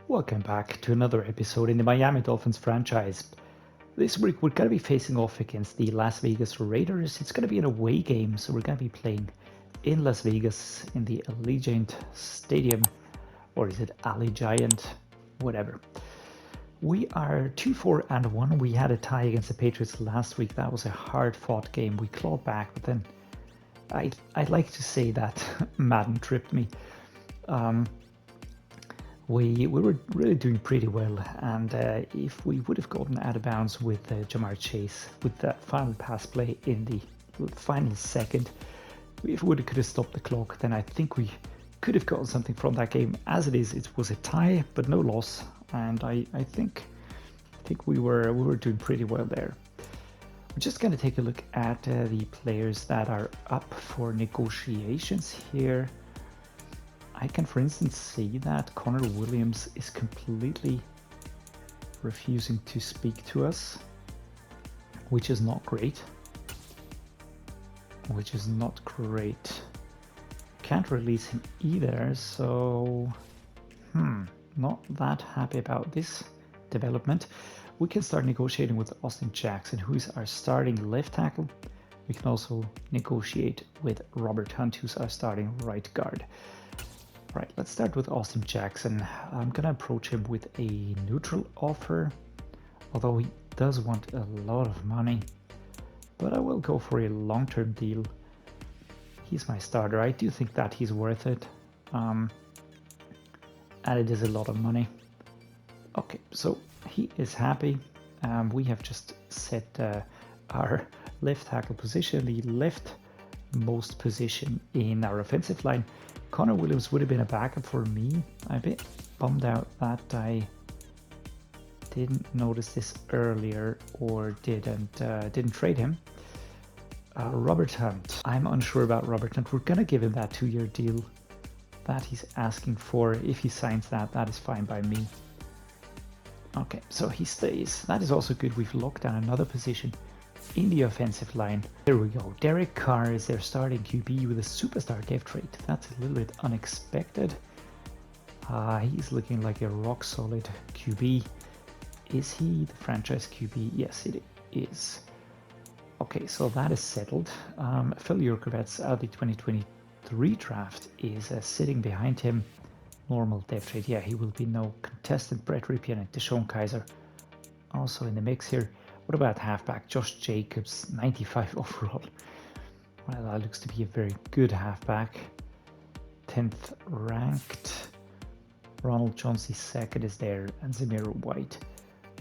Welcome back to another episode in the Miami Dolphins franchise. This week we're going to be facing off against the Las Vegas Raiders. It's going to be an away game, so we're going to be playing in Las Vegas in the Allegiant Stadium, or is it Allegiant? Whatever. We are 2-4-1. We had a tie against the Patriots last week. That was a hard-fought game. We clawed back, but then I'd like to say that Madden tripped me. We were really doing pretty well, and if we would have gotten out of bounds with Jamarr Chase with that final pass play in the final second, if we could have stopped the clock, then I think we could have gotten something from that game. As it is, it was a tie, but no loss, and I think we were doing pretty well there. We're just going to take a look at the players that are up for negotiations here. I can, for instance, see that Connor Williams is completely refusing to speak to us, which is not great. Can't release him either, so not that happy about this development. We can start negotiating with Austin Jackson, who is our starting left tackle. We can also negotiate with Robert Hunt, who's our starting right guard. Right, let's start with Austin Jackson. I'm gonna approach him with a neutral offer, although he does want a lot of money, but I will go for a long-term deal. He's my starter. I do think that he's worth it, and it is a lot of money. Okay, so he is happy. We have just set our left tackle position, the leftmost position in our offensive line. Connor Williams would have been a backup for me. I'm a bit bummed out that I didn't notice this earlier or didn't trade him. Robert Hunt. I'm unsure about Robert Hunt. We're gonna give him that 2-year deal that he's asking for. If he signs that, that is fine by me. Okay, so he stays. That is also good. We've locked down another position in the offensive line. There we go. Derek Carr is their starting QB with a superstar depth trait. That's a little bit unexpected. He's looking like a rock solid QB. Is he the franchise QB? Yes, it is. Okay, so that is settled. Phil Jurkovec out of the 2023 draft is sitting behind him. Normal depth trait. Yeah, he will be no contestant. Brett Ripien and Deshaun Kaiser also in the mix here. What about halfback? Josh Jacobs, 95 overall. Well, that looks to be a very good halfback. 10th ranked. Ronald Jones, the second, is there, and Zamir White.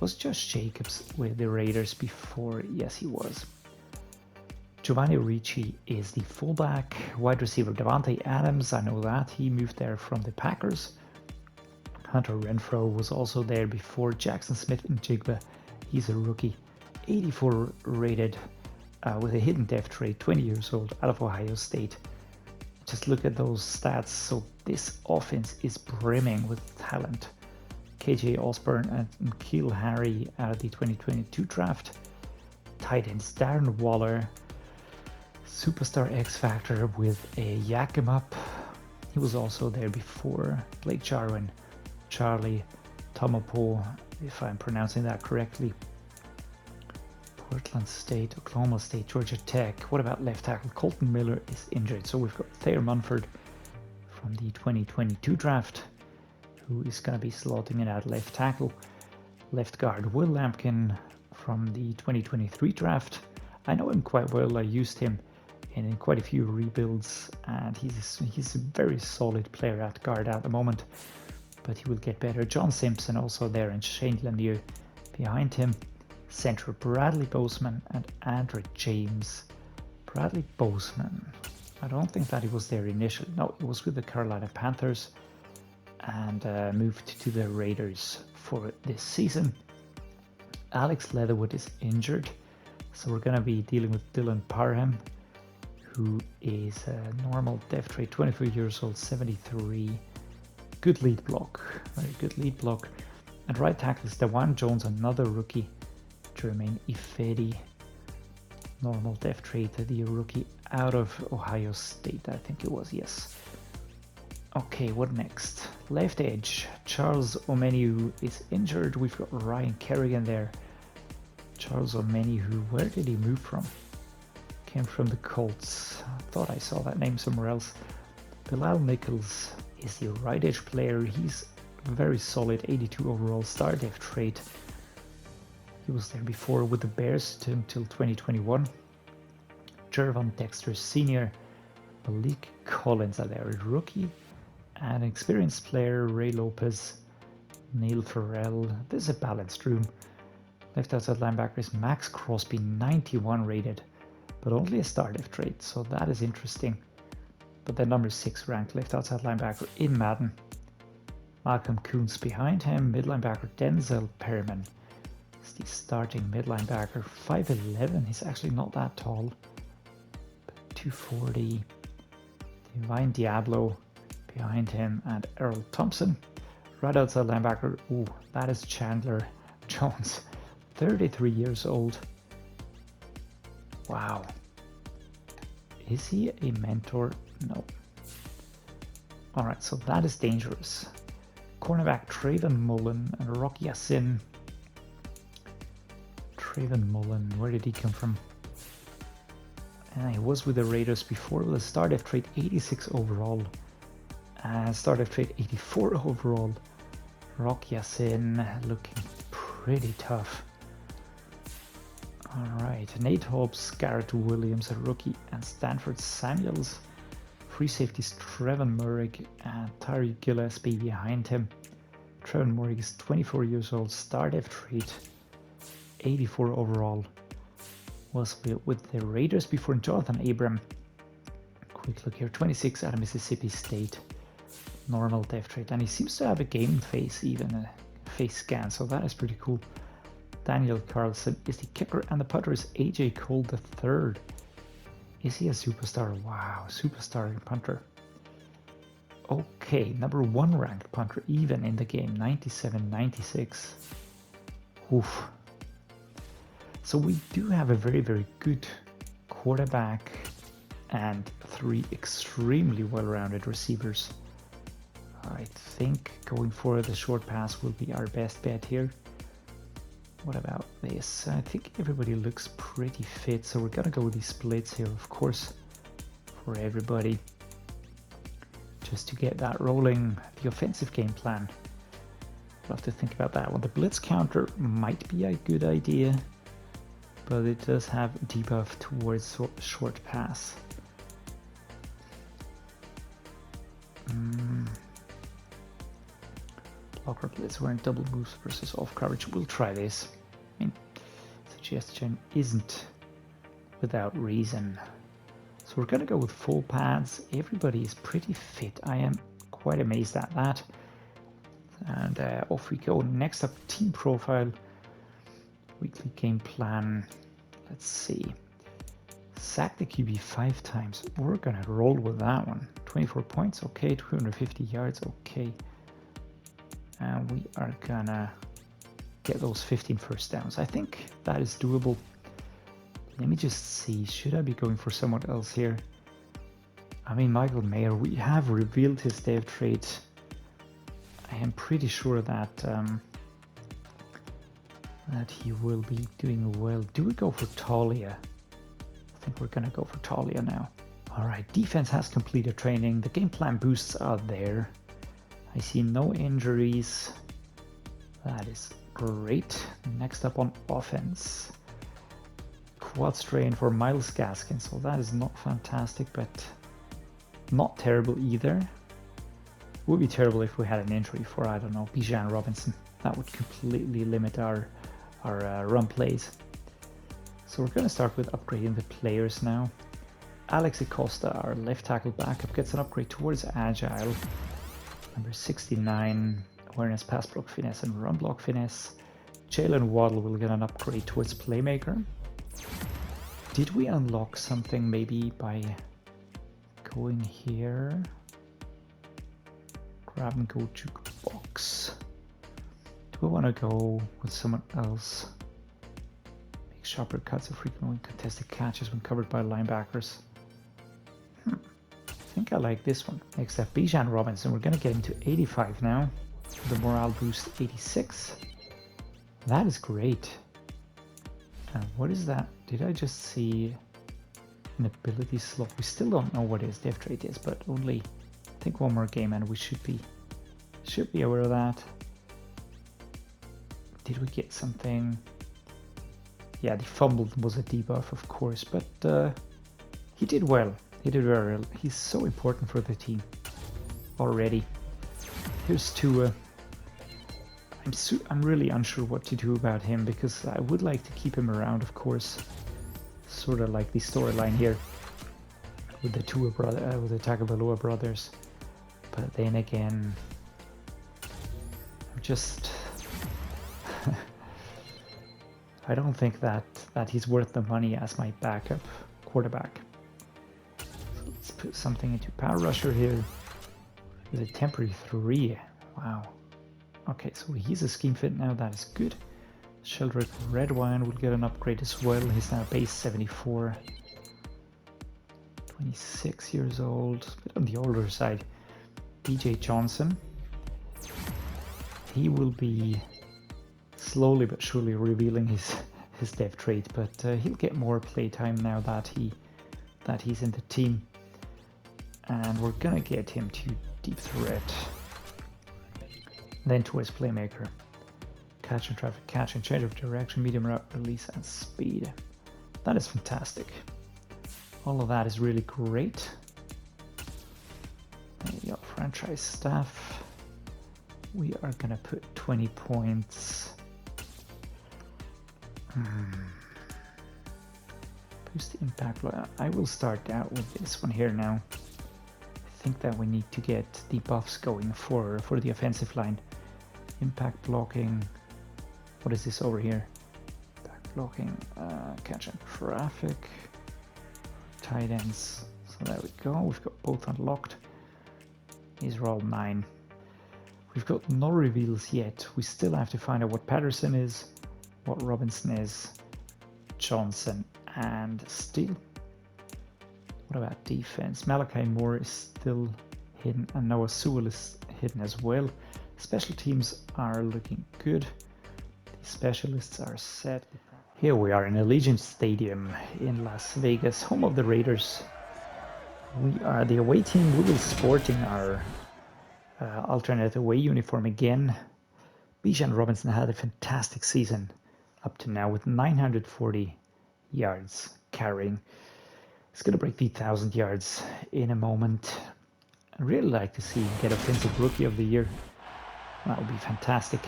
Was Josh Jacobs with the Raiders before? Yes, he was. Giovanni Ricci is the fullback. Wide receiver Davante Adams, I know that. He moved there from the Packers. Hunter Renfrow was also there before. Jackson Smith-Njigba, he's a rookie. 84 rated with a hidden depth trait, 20 years old, out of Ohio State. Just look at those stats. So this offense is brimming with talent. KJ Osborne and N'Keal Harry out of the 2022 draft. Tight ends Darren Waller, superstar X Factor with a Eichenberg. He was also there before. Blake Jarwin, Charlie Tomapo, if I'm pronouncing that correctly. Portland State, Oklahoma State, Georgia Tech. What about left tackle? Colton Miller is injured. So we've got Thayer Munford from the 2022 draft, who is going to be slotting in at left tackle. Left guard, Will Lampkin from the 2023 draft. I know him quite well. I used him in quite a few rebuilds, and he's a very solid player at guard at the moment, but he will get better. John Simpson also there, and Shane Lemieux behind him. Center Bradley Boseman and Andrew James. Bradley Boseman, I don't think that he was there initially. No, he was with the Carolina Panthers and moved to the Raiders for this season. Alex Leatherwood is injured, so we're going to be dealing with Dylan Parham, who is a normal depth trait, 24 years old, 73. Good lead block, very good lead block. And right tackle is Dewan Jones, another rookie. Jerome Ifedi, normal depth trait, the rookie out of Ohio State, I think it was, yes. Okay, what next? Left edge. Charles Omenihu is injured. We've got Ryan Kerrigan there. Charles Omenihu, where did he move from? Came from the Colts. I thought I saw that name somewhere else. Bilal Nichols is the right edge player. He's very solid, 82 overall star depth trait. He was there before with the Bears until 2021. Jerome Dexter Sr., Malik Collins are there, a rookie, and an experienced player, Ray Lopez, Neil Farrell. This is a balanced room. Left outside linebacker is Max Crosby, 91 rated, but only a star depth trait, so that is interesting. But then number 6 ranked left outside linebacker in Madden. Malcolm Kuntz behind him, mid linebacker Denzel Perryman is the starting mid linebacker, 5'11", he's actually not that tall, but 240. Divine Diablo behind him, and Earl Thompson. Right outside linebacker, ooh, that is Chandler Jones, 33 years old. Wow. Is he a mentor? No. Alright, so that is dangerous. Cornerback Trayvon Mullen and Rock Yassin. Trayvon Mullen, where did he come from? He was with the Raiders before with a star depth trait 86 overall. Star depth trait 84 overall. Rock Yassin looking pretty tough. Alright, Nate Hobbs, Garrett Williams, a rookie, and Stanford Samuels. Free safeties Trevon Murray and Tyree Gillespie behind him. Trevon Murray is 24 years old, star depth trait 84 overall. Was with the Raiders before. Jonathan Abram. Quick look here, 26 out of Mississippi State. Normal depth trait, and he seems to have a game face, even a face scan, so that is pretty cool. Daniel Carlson is the kicker, and the punter is AJ Cole III. Is he a superstar? Wow, superstar punter. Okay, number 1 ranked punter, even in the game, 97-96. Oof. So we do have a very, very good quarterback and 3 extremely well-rounded receivers. I think going for the short pass will be our best bet here. What about this? I think everybody looks pretty fit, so we're gonna go with these splits here, of course, for everybody. Just to get that rolling. The offensive game plan. We'll have to think about that one. The blitz counter might be a good idea, but it does have a debuff towards short pass. Blocker blitz wearing double moves versus off coverage. We'll try this. I mean, suggestion isn't without reason. So we're going to go with full pads. Everybody is pretty fit. I am quite amazed at that. And off we go. Next up, team profile. Weekly game plan. Let's see. Sack the QB 5 times. We're going to roll with that one. 24 points. Okay. 250 yards. Okay. And we are gonna get those 15 first downs. I think that is doable. Let me just see. Should I be going for someone else here? I mean, Michael Mayer, we have revealed his dev trait. I am pretty sure that that he will be doing well. Do we go for Taulia? I think we're gonna go for Taulia now. All right, defense has completed training. The game plan boosts are there. I see no injuries. That is great. Next up on offense. Quad strain for Myles Gaskin, so that is not fantastic, but not terrible either. Would be terrible if we had an injury for, I don't know, Bijan Robinson. That would completely limit our run plays. So we're going to start with upgrading the players now. Alex Acosta, our left tackle backup, gets an upgrade towards Agile. Number 69, awareness, pass block finesse, and run block finesse. Jaylen Waddle will get an upgrade towards playmaker. Did we unlock something maybe by going here? Grab and go jukebox. Do we want to go with someone else? Make sharper cuts of frequently contested catches when covered by linebackers. think I like this one. Next up, Bijan Robinson. We're going to get him to 85 now. The morale boost 86. That is great. And what is that? Did I just see an ability slot? We still don't know what his dev trait is, but only I think one more game and we should be aware of that. Did we get something? Yeah, the fumble was a debuff, of course, but he did well. He did very well. He's so important for the team already. Here's Tua. I'm really unsure what to do about him because I would like to keep him around, of course. Sort of like the storyline here with the with the Tagovailoa brothers. But then again, I'm just I don't think that he's worth the money as my backup quarterback. So let's put something into power rusher here with a temporary 3. Wow. Okay, so he's a scheme fit now. That is good. Sheldrick Redwine will get an upgrade as well. He's now base 74. 26 years old, a bit on the older side. DJ Johnson. He will be slowly but surely revealing his dev trait, but he'll get more play time now that he's in the team. And we're gonna get him to deep threat. Then towards playmaker. Catch and traffic, catch and change of direction, medium route release, and speed. That is fantastic. All of that is really great. There you go, franchise staff. We are gonna put 20 points. Boost the impact. I will start out with this one here now. I think that we need to get the buffs going for the offensive line. Impact blocking. What is this over here? Impact blocking, catch and traffic, tight ends. So there we go. We've got both unlocked. These are all 9. We've got no reveals yet. We still have to find out what Patterson is, what Robinson is, Johnson, and Steele. What about defense? Malachi Moore is still hidden, and Noah Sewell is hidden as well. Special teams are looking good. The specialists are set. Here we are in Allegiant Stadium in Las Vegas, home of the Raiders. We are the away team. We will be sporting our alternate away uniform again. Bijan Robinson had a fantastic season up to now with 940 yards carrying. He's going to break the 1,000 yards in a moment. I'd really like to see him get Offensive Rookie of the Year. That would be fantastic.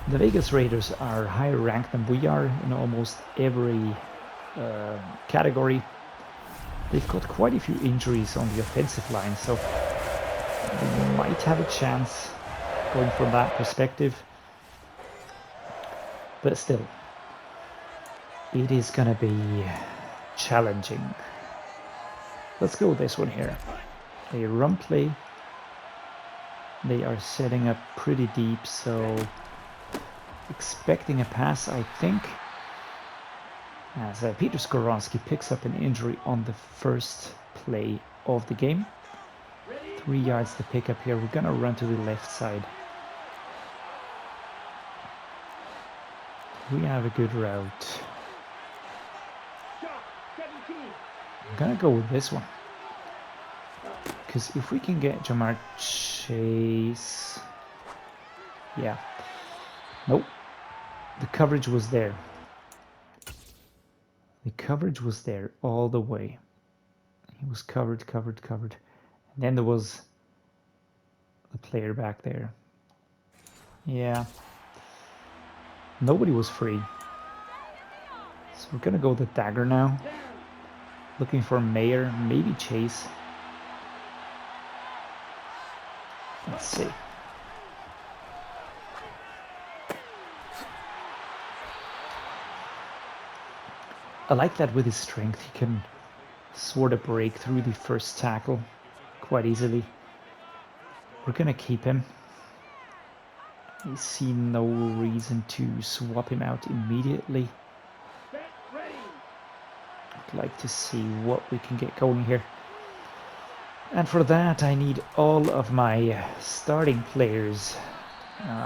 The Vegas Raiders are higher ranked than we are in almost every category. They've got quite a few injuries on the offensive line, so they might have a chance going from that perspective. But still, it is going to be challenging. Let's go with this one here. A run play. They are setting up pretty deep, so expecting a pass, I think. As Peter Skoronski picks up an injury on the first play of the game. 3 yards to pick up here. We're going to run to the left side. We have a good route. I'm going to go with this one. Because if we can get Jamarr Chase... Yeah. Nope. The coverage was there. The coverage was there all the way. He was covered. And then there was the player back there. Yeah. Nobody was free. So we're going to go with the dagger now. Looking for Mayer, maybe Chase. Let's see. I like that with his strength, he can sort of break through the first tackle quite easily. We're gonna keep him. I see no reason to swap him out immediately. I'd like to see what we can get going here. And for that, I need all of my starting players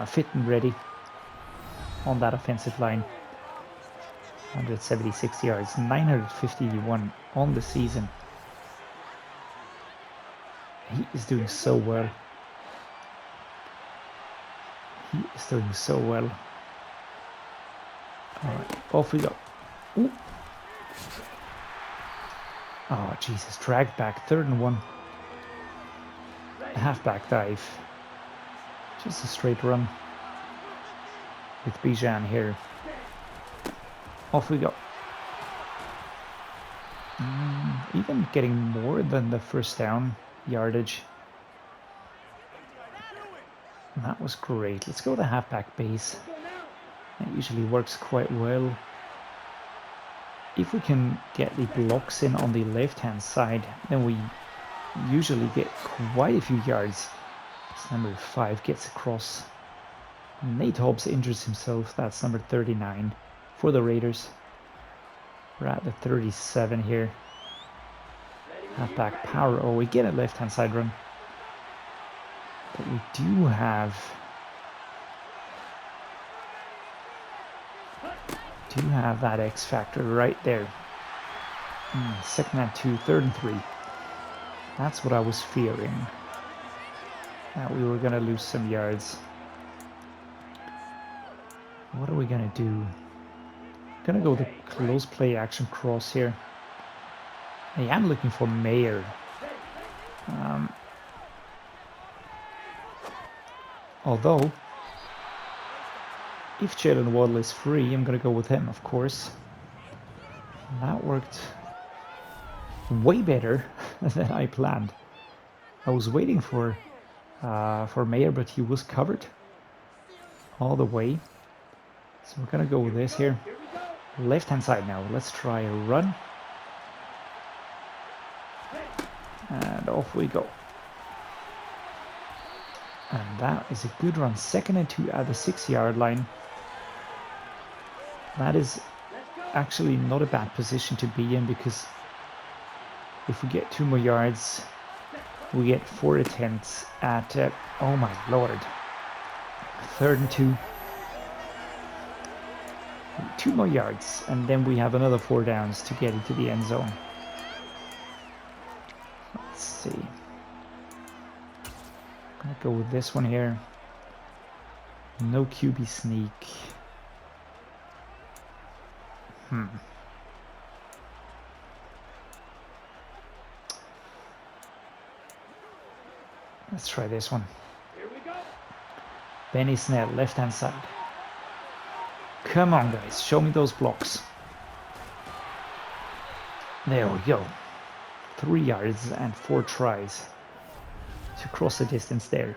fit and ready on that offensive line. 176 yards, 951 on the season. He is doing so well. He is doing so well. All right, off we go. Ooh. Oh, Jesus, dragged back, 3rd and 1. Halfback dive. Just a straight run with Bijan here. Off we go. Even getting more than the first down yardage. And that was great. Let's go the halfback base. That usually works quite well. If we can get the blocks in on the left-hand side, then we usually get quite a few yards. As number 5 gets across. Nate Hobbs injures himself. That's number 39 for the Raiders. We're at the 37 here. Halfback power. Oh, we get a left-hand side run. But we do have that X factor right there. 2nd and 2, 3rd and 3. That's what I was fearing. That we were gonna lose some yards. What are we gonna do? Gonna go the close play action cross here. I am looking for Mayer. Although, if Jaylen Waddle is free, I'm gonna go with him, of course. And that worked way better than I planned. I was waiting for Mayer, but he was covered all the way. So we're gonna go with this here. Left-hand side now. Let's try a run. And off we go. And that is a good run. 2nd and 2 at the 6-yard line. That is actually not a bad position to be in, because if we get 2 more yards, we get 4 attempts at, oh my lord, 3rd and 2. 2 more yards, and then we have another 4 downs to get into the end zone. Let's see. Gonna go with this one here. No QB sneak. Let's try this one. Here we go. Benny Snell, left-hand side. Come on, guys, show me those blocks. There we go. 3 yards and 4 tries to cross the distance there.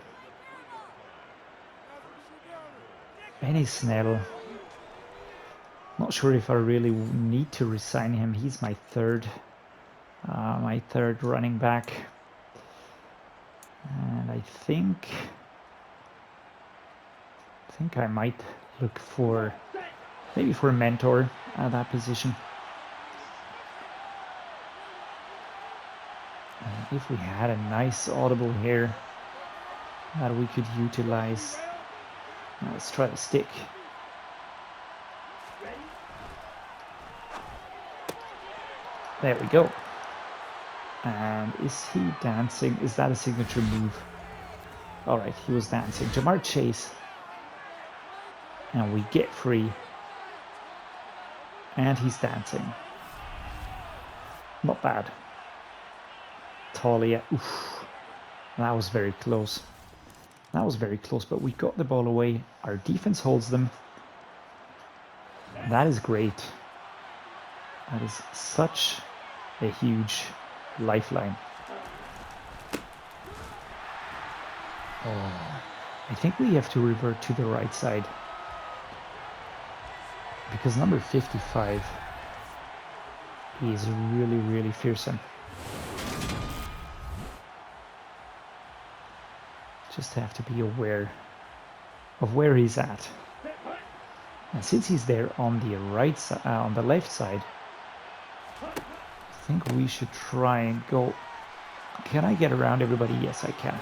Benny Snell. Not sure if I really need to resign him. He's my third running back. And I think I might look for maybe for a mentor at that position. If we had a nice audible here that we could utilize. Let's try the stick. There we go. And is he dancing? Is that a signature move? All right, he was dancing. Jamarr Chase. And we get free. And he's dancing. Not bad. Taulia. Oof. That was very close. That was very close, but we got the ball away. Our defense holds them. That is great. That is such a huge lifeline. Oh, I think we have to revert to the right side. Because number 55 is really, really fearsome. Just have to be aware of where he's at. And since he's there on the right side, on the left side, I think we should try and go Can I get around everybody? Yes, I can.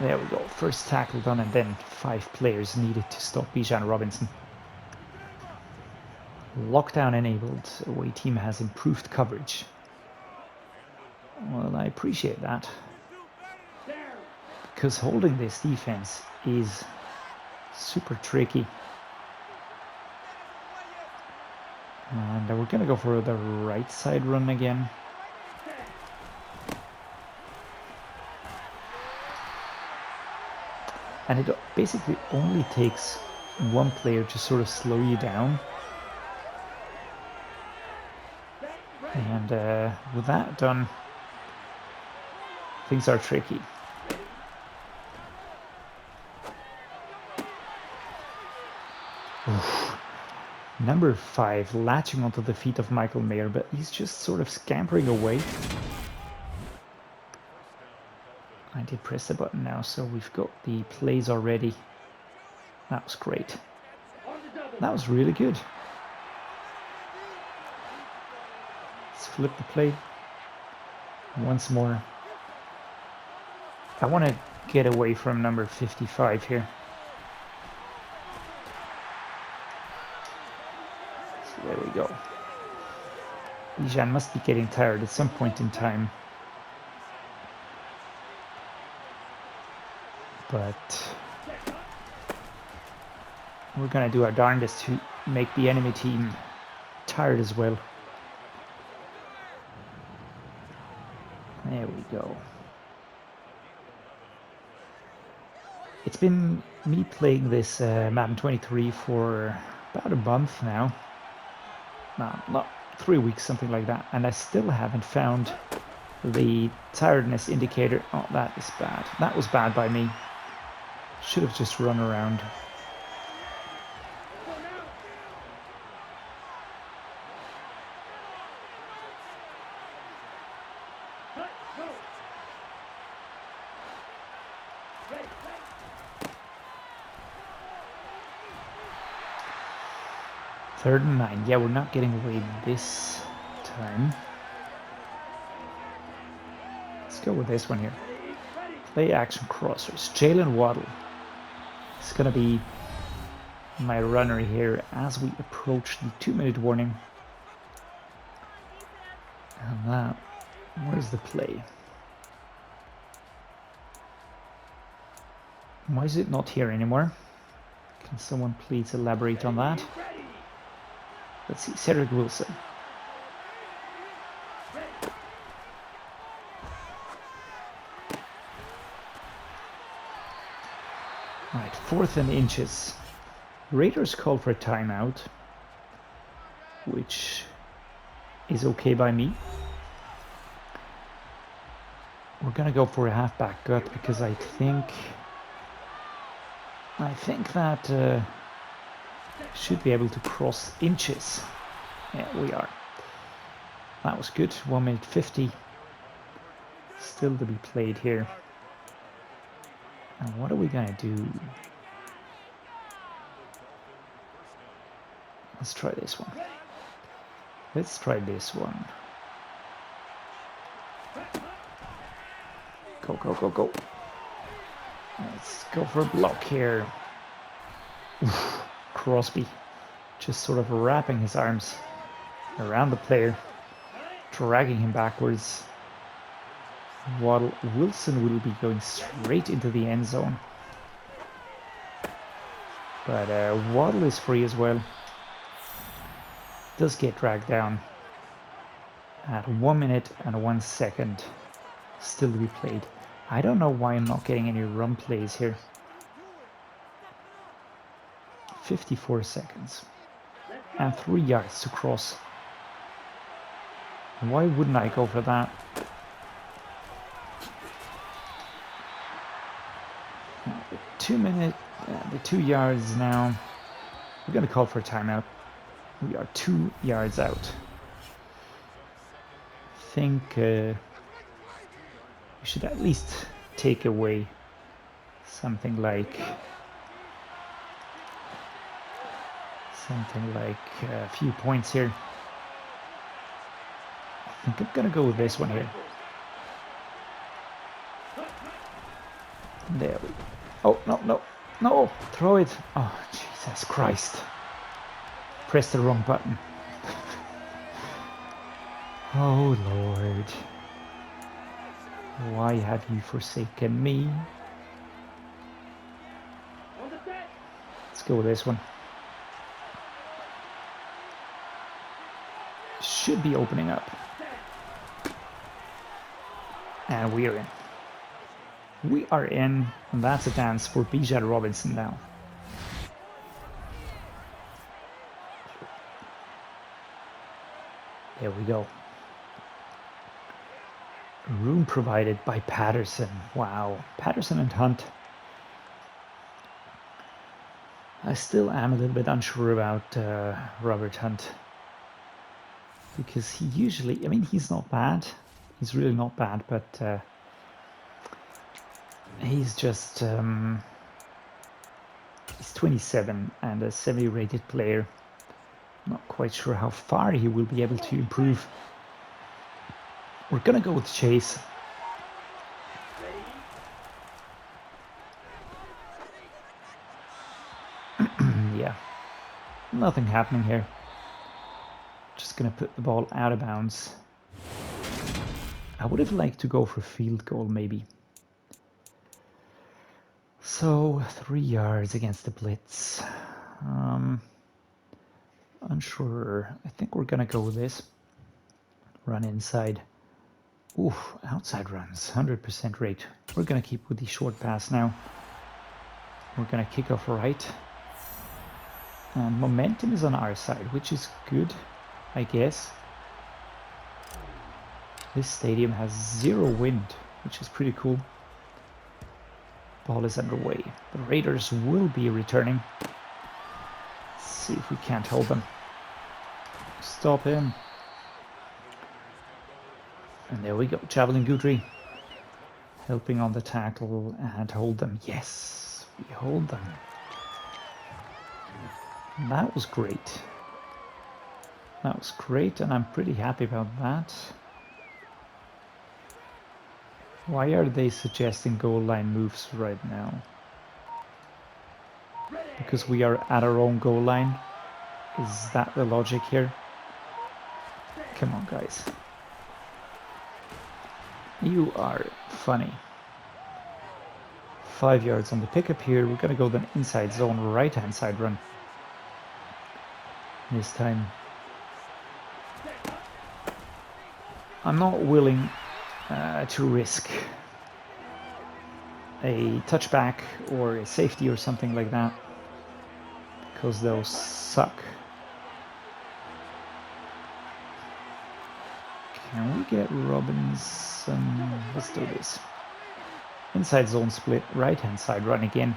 There we go. First tackle done, and then 5 players needed to stop Bijan Robinson. Lockdown enabled. Away team has improved coverage. Well, I appreciate that. Because holding this defense is super tricky. And we're going to go for the right side run again. And it basically only takes one player to sort of slow you down. And with that done, things are tricky. Oof. Number 5 latching onto the feet of Michael Mayer, but he's just sort of scampering away. I did press the button now, so we've got the plays already. That was great. That was really good. Let's flip the play once more. I want to get away from number 55 here. So there we go. Bijan must be getting tired at some point in time. But we're going to do our darndest to make the enemy team tired as well. There we go. It's been me playing this Madden 23 for about a month now. No, not 3 weeks, something like that. And I still haven't found the tiredness indicator. Oh, that is bad. That was bad by me. Should have just run around. Third and 9. Yeah, we're not getting away this time. Let's go with this one here. Play action crossers. Jaylen Waddle. It's going to be my runner here as we approach the 2-minute warning. And that, where's the play? Why is it not here anymore? Can someone please elaborate on that? Let's see, Cedrick Wilson. All right, 4th and inches. Raiders call for a timeout, which is okay by me. We're gonna go for a halfback gut because I think that should be able to cross inches. Yeah, we are. That was good. 1 minute 50 still to be played here. And what are we gonna do? Let's try this one. Let's try this one. Go, go, go, go. Let's go for a block here. Oof. Crosby just sort of wrapping his arms around the player, dragging him backwards. Waddle. Wilson will be going straight into the end zone. But Waddle is free as well. Does get dragged down at 1 minute and 1 second still to be played. I don't know why I'm not getting any run plays here. 54 seconds and 3 yards to cross. Why wouldn't I go for that? The 2 minute, the 2 yards now. We're going to call for a timeout. We are 2 yards out. I think we should at least take away something like a few points here. I think I'm gonna go with this one here. There we go. Oh, no, no, no, throw it. Oh, Jesus Christ. Press the wrong button. Oh, Lord. Why have you forsaken me? Let's go with this one. Should be opening up. And we're in. We are in, and that's a dance for Bijan Robinson now. There we go. Room provided by Patterson. Wow, Patterson and Hunt. I still am a little bit unsure about Robert Hunt. Because he usually, I mean, he's not bad. He's really not bad, but he's just, he's 27 and a 70 rated player. Not quite sure how far he will be able to improve. We're gonna go with Chase. Yeah, nothing happening here. Just gonna put the ball out of bounds. I would have liked to go for field goal maybe. So 3 yards against the blitz. Unsure. I think we're gonna go with this. Run inside. Ooh, outside runs, 100% rate. We're gonna keep with the short pass now. We're gonna kick off right. And momentum is on our side, which is good, I guess. This stadium has 0 wind, which is pretty cool. Ball is underway. The Raiders will be returning. Let's see if we can't hold them. Stop him. And there we go, Javelin Goode helping on the tackle and hold them. Yes, we hold them. That was great. That was great, and I'm pretty happy about that. Why are they suggesting goal line moves right now? Because we are at our own goal line? Is that the logic here? Come on, guys. You are funny. 5 yards on the pickup here. We're going to go the inside zone, right-hand side run. This time. I'm not willing to risk a touchback or a safety or something like that, because those suck. Can we get Robinson? Let's do this. Inside zone split, right hand side run again.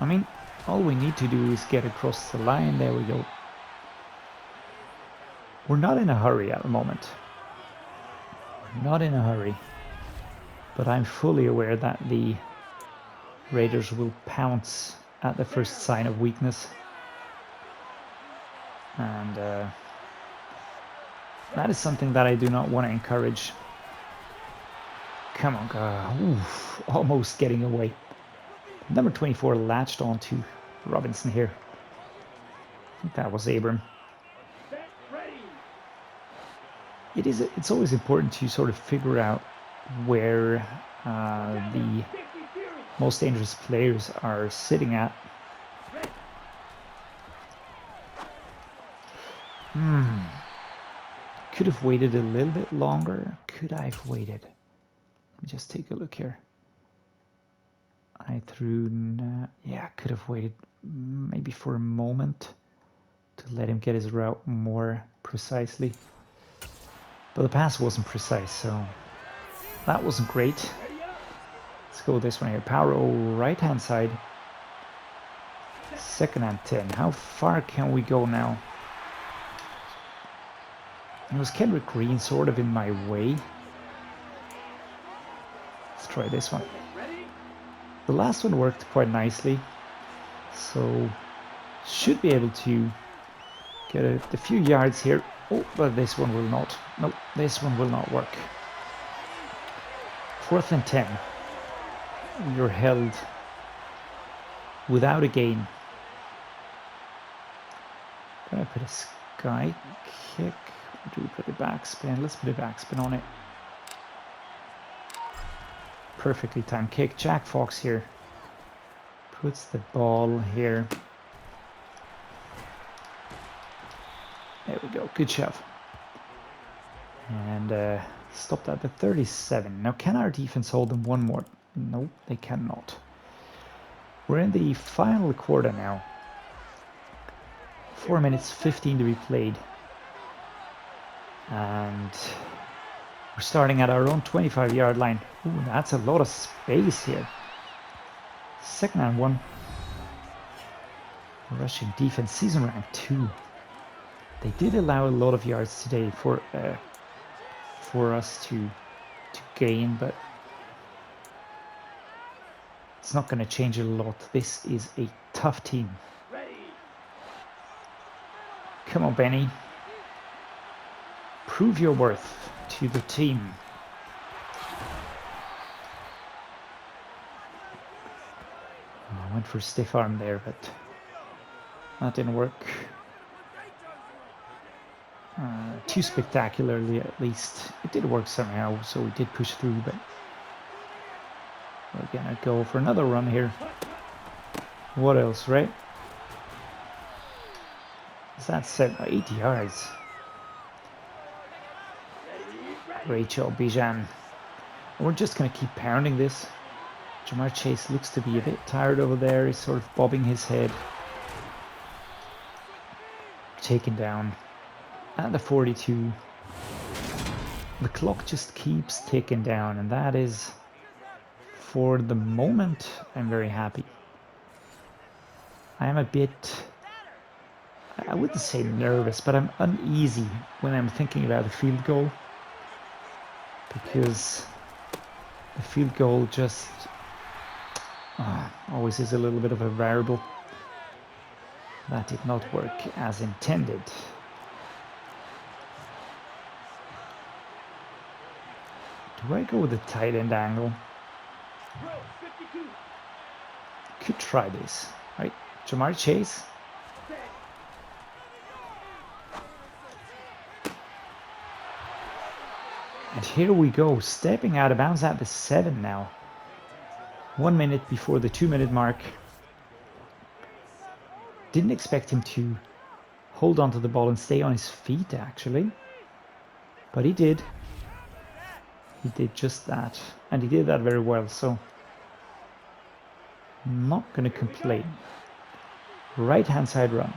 I mean, all we need to do is get across the line. There we go. We're not in a hurry at the moment. We're not in a hurry. But I'm fully aware that the Raiders will pounce at the first sign of weakness. And that is something that I do not want to encourage. Come on, God. Oof, almost getting away. Number 24 latched onto Robinson here. I think that was Abram. It's always important to sort of figure out where the most dangerous players are sitting at. Could have waited a little bit longer. Could I have waited? Let me just take a look here. I threw... yeah, could have waited maybe for a moment to let him get his route more precisely. But the pass wasn't precise, so that wasn't great. Let's go this one here. Power O, right-hand side. Second and 10. How far can we go now? It was Kendrick Green sort of in my way. Let's try this one. The last one worked quite nicely, so should be able to get a few yards here. Oh, but this one will not. No, this one will not work. 4th and 10. you're held without a gain. Gonna put a sky kick. Or do we put a backspin? Let's put a backspin on it. Perfectly timed kick. Jack Fox here puts the ball here. There we go. Good shove. And stopped at the 37. Now, can our defense hold them one more? No, they cannot. We're in the final quarter now. 4 minutes 15 to be played. And we're starting at our own 25-yard line. Ooh, that's a lot of space here. 2nd and 1. Rushing defense, season rank 2. They did allow a lot of yards today for us to gain, but it's not going to change a lot. This is a tough team. Come on, Benny. Prove your worth to the team. I went for a stiff arm there, but that didn't work. Too spectacularly, at least. It did work somehow, so we did push through, but we're gonna go for another run here. What else, right? Is that 8 yards? Great job, Bijan. We're just gonna keep pounding this. Jamarr Chase looks to be a bit tired over there. He's sort of bobbing his head. Taken down. At the 42. The clock just keeps ticking down, and that is, for the moment, I'm very happy. I am a bit, I wouldn't say nervous, but I'm uneasy when I'm thinking about a field goal, because the field goal just always is a little bit of a variable. That did not work as intended. Do I go with the tight end angle? Could try this, right? Jamarr Chase. And here we go, stepping out of bounds at the 7 now. 1 minute before the 2-minute mark. Didn't expect him to hold onto the ball and stay on his feet, actually. But he did. He did just that. And he did that very well, so not going to complain. Right-hand side run,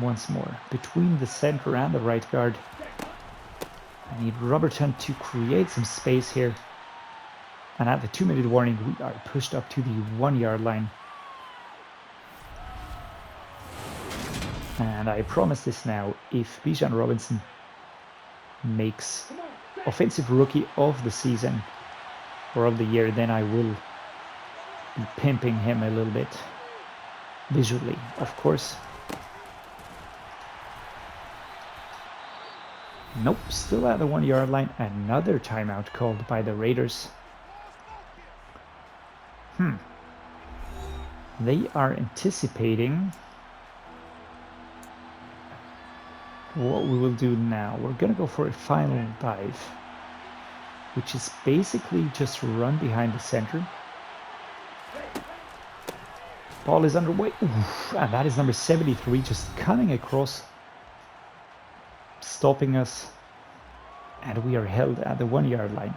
once more. Between the center and the right guard. I need Robertson to create some space here. And at the 2-minute warning, we are pushed up to the 1-yard line. And I promise this now, if Bijan Robinson makes offensive rookie of the season or of the year, then I will be pimping him a little bit visually, of course. Nope, still at the 1-yard line. Another timeout called by the Raiders. They are anticipating what we will do now. We're gonna go for a final dive, which is basically just run behind the center. Ball is underway. Oof, and that is number 73 just coming across, stopping us, and we are held at the 1-yard line.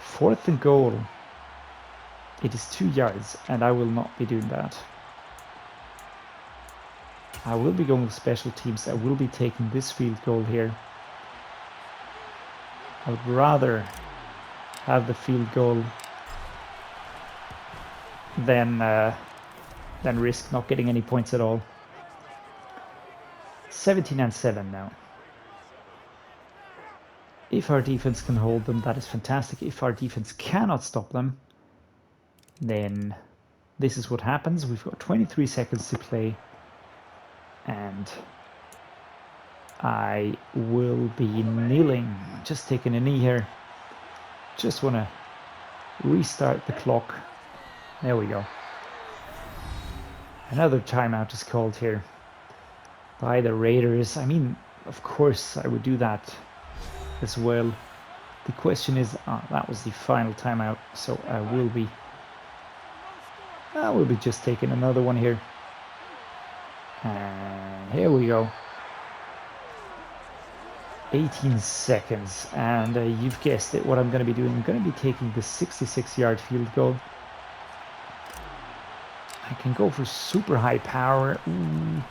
4th and goal. It is 2 yards, and I will not be doing that. I will be going with special teams. I will be taking this field goal here. I would rather have the field goal than risk not getting any points at all. 17-7 now. If our defense can hold them, that is fantastic. If our defense cannot stop them, then this is what happens. We've got 23 seconds to play, and I will be kneeling, just taking a knee here. Just want to restart the clock. There we go. Another timeout is called here by the Raiders. I mean, of course I would do that as well. The question is, that was the final timeout, so I will be just taking another one here. And here we go. 18 seconds, and you've guessed it, what I'm going to be doing. I'm going to be taking the 66-yard field goal. I can go for super high power. Ooh.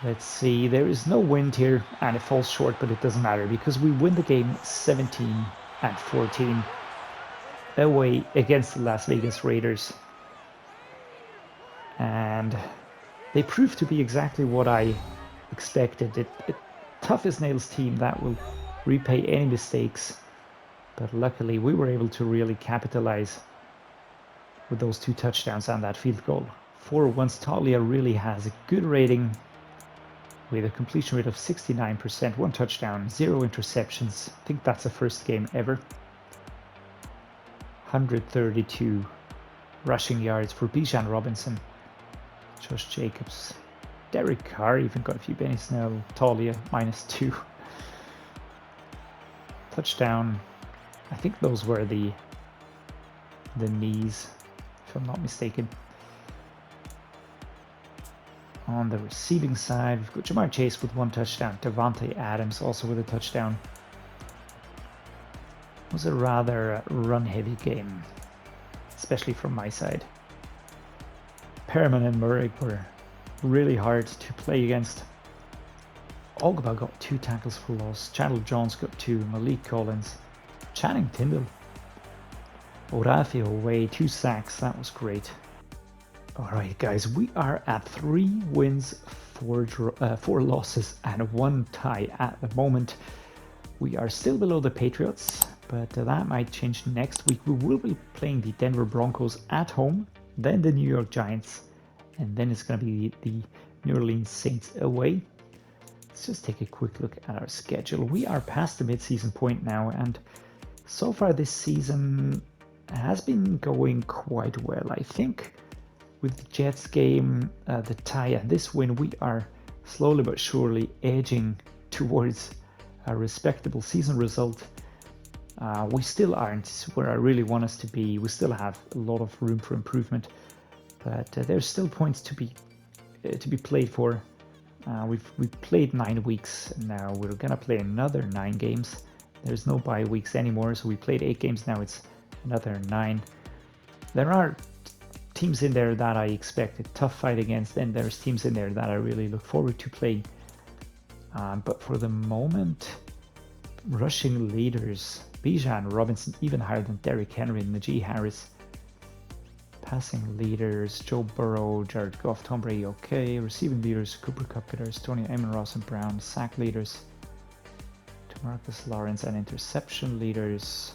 Let's see, there is no wind here, and it falls short, but it doesn't matter because we win the game 17-14 away against the Las Vegas Raiders. And they proved to be exactly what I expected. Tough as nails team that will repay any mistakes, but luckily we were able to really capitalize with those 2 touchdowns and that field goal. For once, Taulia really has a good rating with a completion rate of 69%, 1 touchdown, 0 interceptions. I think that's the first game ever. 132 rushing yards for Bijan Robinson, Josh Jacobs, Derek Carr even got a few. Benny Snell, Taulia -2. Touchdown. I think those were the knees, if I'm not mistaken. On the receiving side, we've got Jamarr Chase with 1 touchdown. Davante Adams also with a touchdown. It was a rather run-heavy game, especially from my side. Perriman and Murray were really hard to play against. Ogba got 2 tackles for loss. Chandler Jones got 2. Malik Collins. Channing Tindall. Odafe Oweh, 2 sacks. That was great. Alright guys, we are at 3 wins, 4 losses and 1 tie at the moment. We are still below the Patriots, but that might change next week. We will be playing the Denver Broncos at home, then the New York Giants, and then it's going to be the New Orleans Saints away. Let's just take a quick look at our schedule. We are past the mid-season point now, and so far this season has been going quite well. I think with the Jets game, the tie, and this win, we are slowly but surely edging towards a respectable season result. We still aren't where I really want us to be. We still have a lot of room for improvement, but there's still points to be played for. We've played 9 weeks, and now we're gonna play another 9 games. There's no bye weeks anymore, so we played 8 games. Now it's another 9. There are teams in there that I expect a tough fight against, and there's teams in there that I really look forward to playing. But for the moment, rushing leaders, Bijan Robinson even higher than Derrick Henry and Najee Harris. Passing leaders, Joe Burrow, Jared Goff, Tom Brady, okay. Receiving leaders, Cooper Kupp leaders, Tony Amon Ross and Brown. Sack leaders, DeMarcus Lawrence, and interception leaders,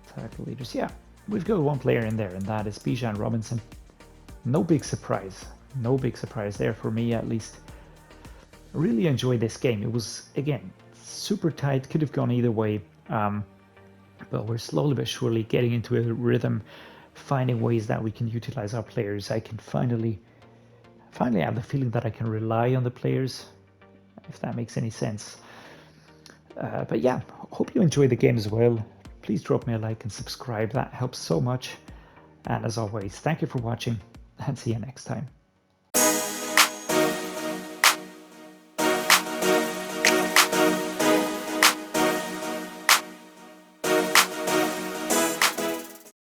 tackle leaders. Yeah, we've got 1 player in there, and that is Bijan Robinson. No big surprise. No big surprise there for me, at least. I really enjoyed this game. It was, again, super tight. Could have gone either way. But we're slowly but surely getting into a rhythm, finding ways that we can utilize our players. I can finally have the feeling that I can rely on the players, if that makes any sense. But yeah, hope you enjoyed the game as well. Please drop me a like and subscribe. That helps so much. And as always, thank you for watching, and see you next time.